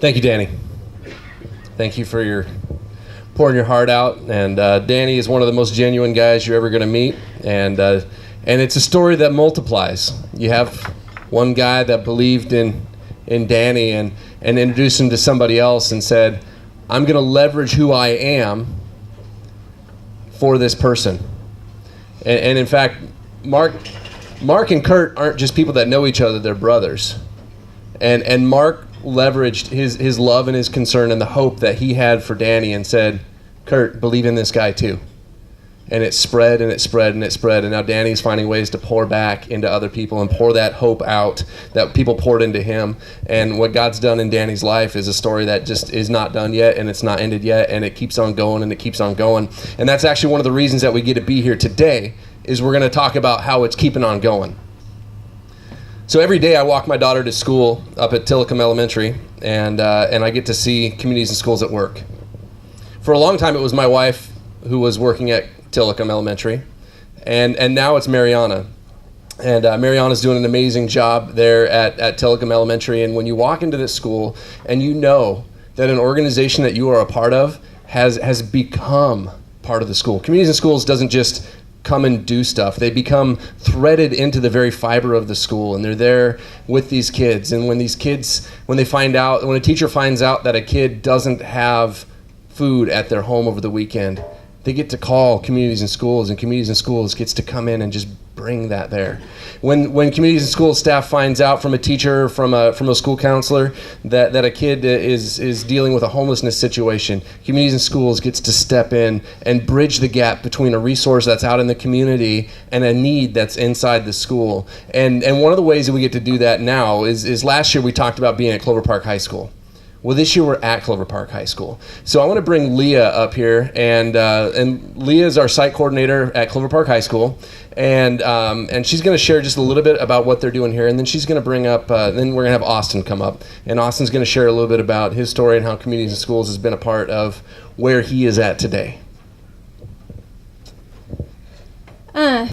Thank you, Danny. Thank you for your pouring your heart out. And Danny is one of the most genuine guys you're ever going to meet. And it's a story that multiplies. You have one guy that believed in Danny and introduced him to somebody else and said, I'm going to leverage who I am for this person. And in fact, Mark and Kurt aren't just people that know each other, they're brothers. And Mark leveraged his love and his concern and the hope that he had for Danny and said, Kurt, believe in this guy too. And it spread and it spread and it spread. And now Danny's finding ways to pour back into other people and pour that hope out that people poured into him. And what God's done in Danny's life is a story that just is not done yet, and it's not ended yet, and it keeps on going and it keeps on going. And that's actually one of the reasons that we get to be here today, is we're going to talk about how it's keeping on going. So every day I walk my daughter to school up at Tillicum Elementary, and I get to see communities and schools at work. For a long time it was my wife who was working at Tillicum Elementary, and now it's Mariana. And Mariana's doing an amazing job there at Tillicum Elementary. And when you walk into this school and you know that an organization that you are a part of has become part of the school. Communities and Schools doesn't just come and do stuff. They become threaded into the very fiber of the school, and they're there with these kids. And when a teacher finds out that a kid doesn't have food at their home over the weekend, they get to call Communities and Schools, and Communities and Schools gets to come in and just bring that there. When Communities and Schools staff finds out from a teacher, from a school counselor, that a kid is dealing with a homelessness situation, Communities and Schools gets to step in and bridge the gap between a resource that's out in the community and a need that's inside the school. And one of the ways that we get to do that now is last year we talked about being at Clover Park High School. Well, this year we're at Clover Park High School. So I want to bring Leah up here, and Leah is our site coordinator at Clover Park High School, and she's going to share just a little bit about what they're doing here, and then she's going to bring up, then we're going to have Austin come up, and Austin's going to share a little bit about his story and how Communities and Schools has been a part of where he is at today.